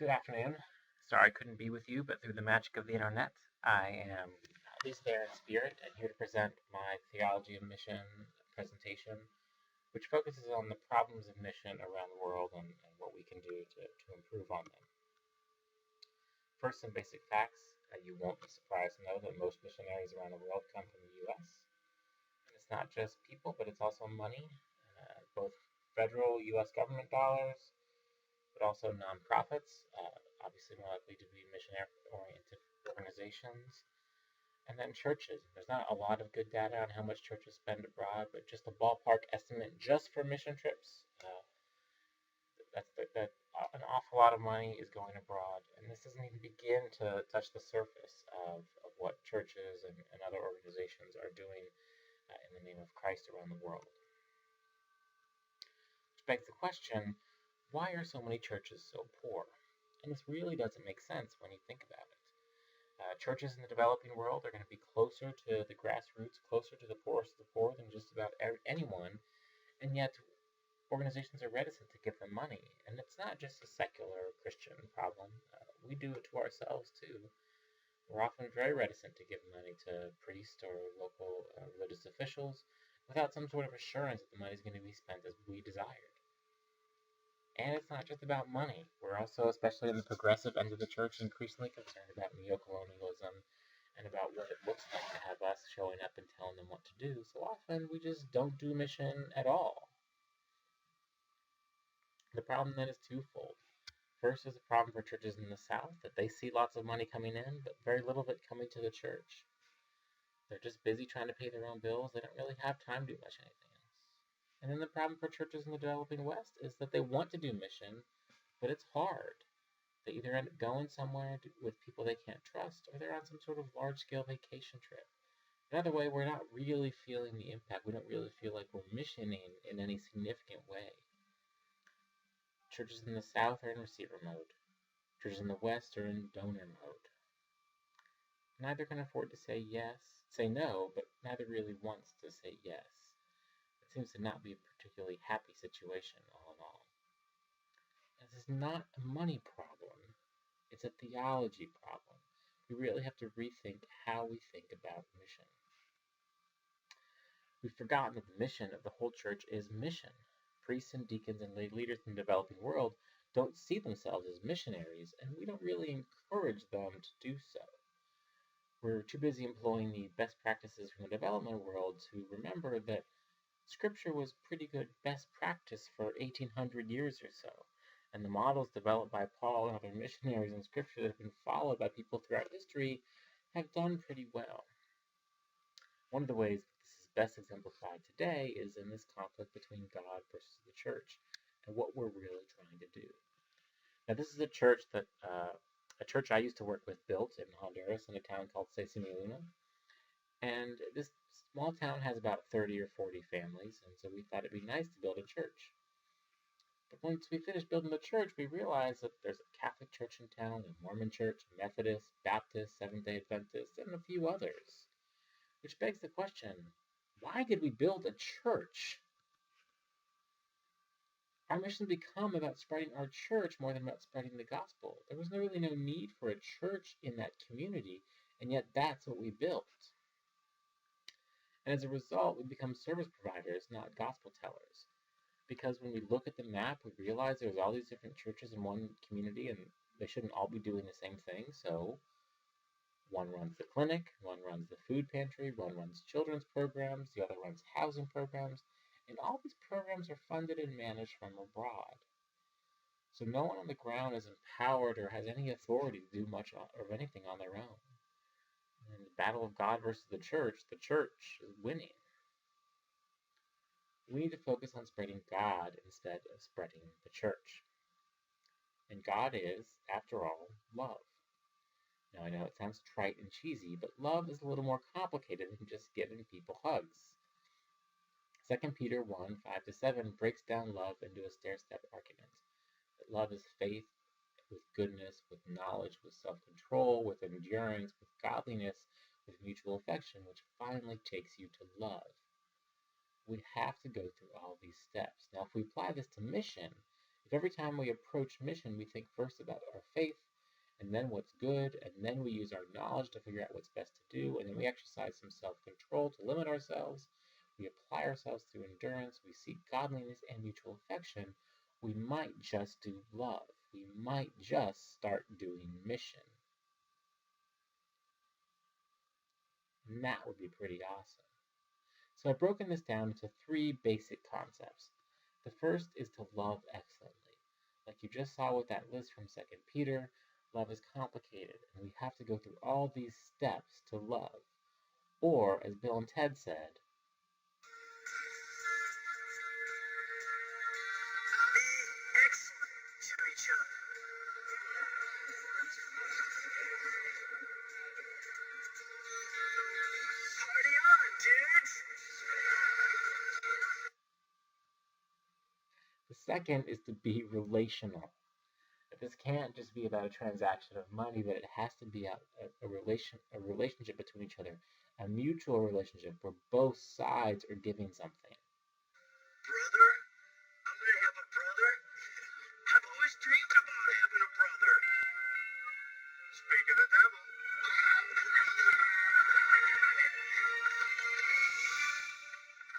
Good afternoon. Sorry I couldn't be with you, but through the magic of the internet, I am at least there in spirit and here to present my Theology of Mission presentation, which focuses on the problems of mission around the world and what we can do to improve on them. First, some basic facts. You won't be surprised to know that most missionaries around the world come from the U.S. And it's not just people, but it's also money, both federal U.S. government dollars, but also nonprofits, obviously more likely to be mission-oriented organizations, and then churches. There's not a lot of good data on how much churches spend abroad, but just a ballpark estimate just for mission trips, that an awful lot of money is going abroad, and this doesn't even begin to touch the surface of what churches and other organizations are doing in the name of Christ around the world. Which begs the question, why are so many churches so poor? And this really doesn't make sense when you think about it. Churches in the developing world are going to be closer to the grassroots, closer to the poorest of the poor than just about anyone, and yet organizations are reticent to give them money. And it's not just a secular Christian problem. We do it to ourselves too. We're often very reticent to give money to priests or local religious officials without some sort of assurance that the money is going to be spent as we desired. And it's not just about money. We're also, especially in the progressive end of the church, increasingly concerned about neocolonialism and about what it looks like to have us showing up and telling them what to do. So often we just don't do mission at all. The problem then is twofold. First is a problem for churches in the South, that they see lots of money coming in, but very little of it coming to the church. They're just busy trying to pay their own bills. They don't really have time to do much anything else. And then the problem for churches in the developing West is that they want to do mission, but it's hard. They either end up going somewhere with people they can't trust, or they're on some sort of large-scale vacation trip. Another way, we're not really feeling the impact. We don't really feel like we're missioning in any significant way. Churches in the South are in receiver mode. Churches in the West are in donor mode. Neither can afford to say no, but neither really wants to say yes. It seems to not be a particularly happy situation, all in all. This is not a money problem. It's a theology problem. We really have to rethink how we think about mission. We've forgotten that the mission of the whole church is mission. Priests and deacons and lay leaders in the developing world don't see themselves as missionaries, and we don't really encourage them to do so. We're too busy employing the best practices from the development world to remember that Scripture was pretty good best practice for 1800 years or so, and the models developed by Paul and other missionaries in Scripture that have been followed by people throughout history have done pretty well. One of the ways that this is best exemplified today is in this conflict between God versus the church and what we're really trying to do. Now, this is a church that a church I used to work with built in Honduras in a town called Sesimiluna. And this small town has about 30 or 40 families, and so we thought it'd be nice to build a church. But once we finished building the church, we realized that there's a Catholic church in town, a Mormon church, Methodist, Baptist, Seventh-day Adventist, and a few others. Which begs the question, why did we build a church? Our mission become about spreading our church more than about spreading the gospel. There was really no need for a church in that community, and yet that's what we built. And as a result, we become service providers, not gospel tellers. Because when we look at the map, we realize there's all these different churches in one community, and they shouldn't all be doing the same thing, so one runs the clinic, one runs the food pantry, one runs children's programs, the other runs housing programs, and all these programs are funded and managed from abroad. So no one on the ground is empowered or has any authority to do much of anything on their own. In the battle of God versus the church is winning. We need to focus on spreading God instead of spreading the church. And God is, after all, love. Now, I know it sounds trite and cheesy, but love is a little more complicated than just giving people hugs. 2 Peter 1, 5-7 breaks down love into a stair-step argument. That love is faith with goodness, with knowledge, with self-control, with endurance, with godliness, with mutual affection, which finally takes you to love. We have to go through all these steps. Now, if we apply this to mission, if So every time we approach mission, we think first about our faith, and then what's good, and then we use our knowledge to figure out what's best to do, and then we exercise some self-control to limit ourselves. We apply ourselves through endurance. We seek godliness and mutual affection. We might just do love. We might just start doing mission. And that would be pretty awesome. So I've broken this down into 3 basic concepts. The first is to love excellently. Like you just saw with that list from 2 Peter, love is complicated, and we have to go through all these steps to love. Or, as Bill and Ted said, be excellent to each other. Party on, dudes! the second is to be relational. That this can't just be about a transaction of money, that it has to be a relationship between each other, a mutual relationship where both sides are giving something. Brother? I'm gonna have a brother? I've always dreamed about having a brother. Speak of the devil.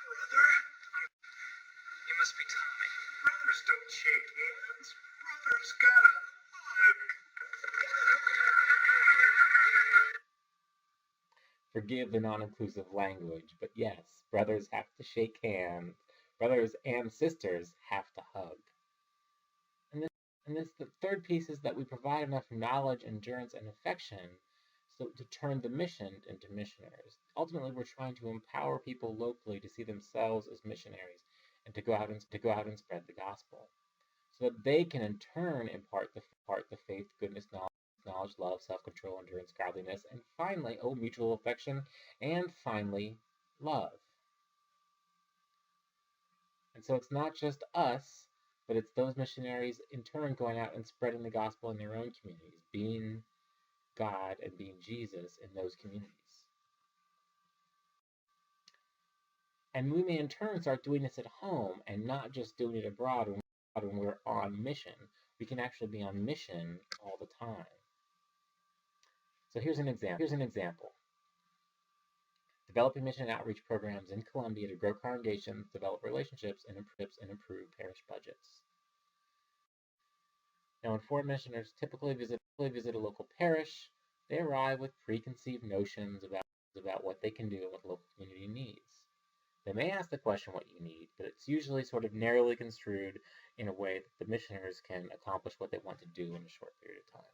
Brother? You must be Tommy. Brothers don't shake hands. Brothers gotta hug. Forgive the non-inclusive language, but yes, brothers have to shake hands. Brothers and sisters have to hug. And this the third piece is that we provide enough knowledge, endurance, and affection so to turn the mission into missionaries. Ultimately, we're trying to empower people locally to see themselves as missionaries and to go out and spread the gospel, so that they can in turn impart the faith, goodness, knowledge, love, self-control, endurance, godliness, and finally, mutual affection, and finally, love. And so it's not just us, but it's those missionaries in turn going out and spreading the gospel in their own communities, being God and being Jesus in those communities. And we may in turn start doing this at home and not just doing it abroad when we're on mission. We can actually be on mission all the time. So here's an example. Developing mission and outreach programs in Colombia to grow congregations, develop relationships, and improve parish budgets. Now, when foreign missioners typically visit a local parish, they arrive with preconceived notions about what they can do and what the local community needs. They may ask the question what you need, but it's usually sort of narrowly construed in a way that the missioners can accomplish what they want to do in a short period of time.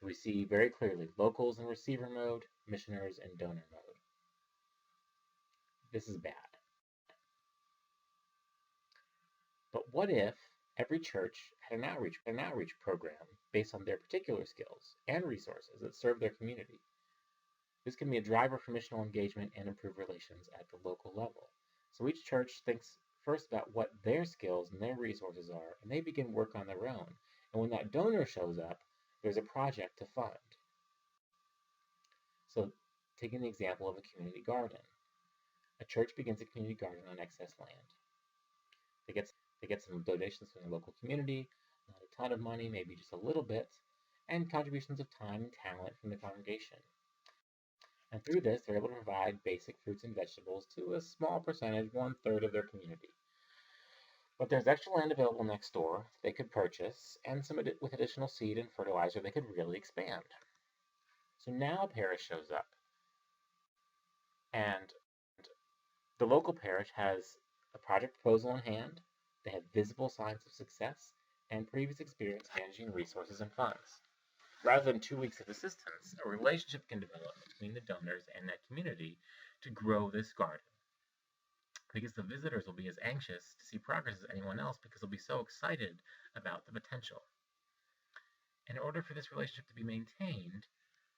So we see very clearly locals in receiver mode, missioners in donor mode. This is bad. But what if every church had an outreach program based on their particular skills and resources that serve their community? This can be a driver for missional engagement and improve relations at the local level. So each church thinks first about what their skills and their resources are, and they begin work on their own. And when that donor shows up, there's a project to fund. So taking the example of a community garden. A church begins a community garden on excess land. They get some donations from the local community, not a ton of money, maybe just a little bit, and contributions of time and talent from the congregation. And through this, they're able to provide basic fruits and vegetables to a small percentage, 1/3 of their community. But there's extra land available next door they could purchase, and with additional seed and fertilizer, they could really expand. So now a parish shows up, and the local parish has a project proposal in hand. They have visible signs of success and previous experience managing resources and funds. Rather than 2 weeks of assistance, a relationship can develop between the donors and that community to grow this garden. Because the visitors will be as anxious to see progress as anyone else because they'll be so excited about the potential. In order for this relationship to be maintained,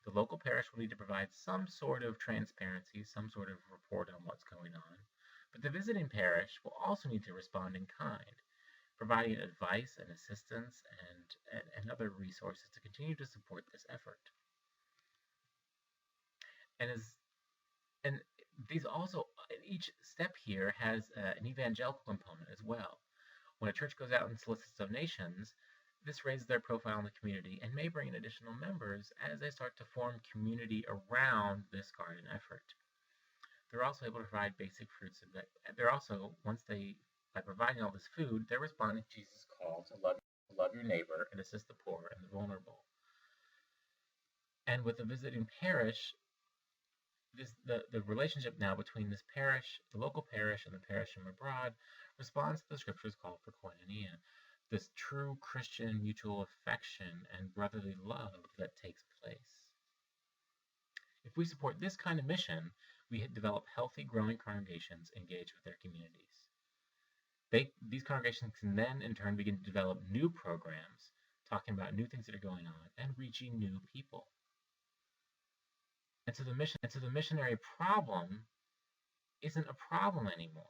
the local parish will need to provide some sort of transparency, some sort of report on what's going on, but the visiting parish will also need to respond in kind, providing advice and assistance and other resources to continue to support this effort. And these also, each step here has an evangelical component as well. When a church goes out and solicits donations, this raises their profile in the community and may bring in additional members as they start to form community around this garden effort. They're also able to provide basic fruits. They're also, by providing all this food, they're responding to Jesus' call to love your neighbor and assist the poor and the vulnerable. And with the visiting parish, the relationship now between this parish, the local parish, and the parish from abroad responds to the scripture's call for koinonia, this true Christian mutual affection and brotherly love that takes place. If we support this kind of mission, we develop healthy, growing congregations engaged with their communities. These congregations can then, in turn, begin to develop new programs, talking about new things that are going on, and reaching new people. And so the missionary problem isn't a problem anymore.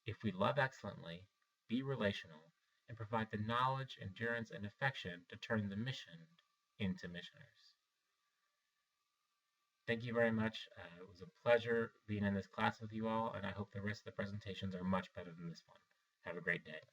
If we love excellently, be relational, and provide the knowledge, endurance, and affection to turn the mission into missioners. Thank you very much. It was a pleasure being in this class with you all, and I hope the rest of the presentations are much better than this one. Have a great day.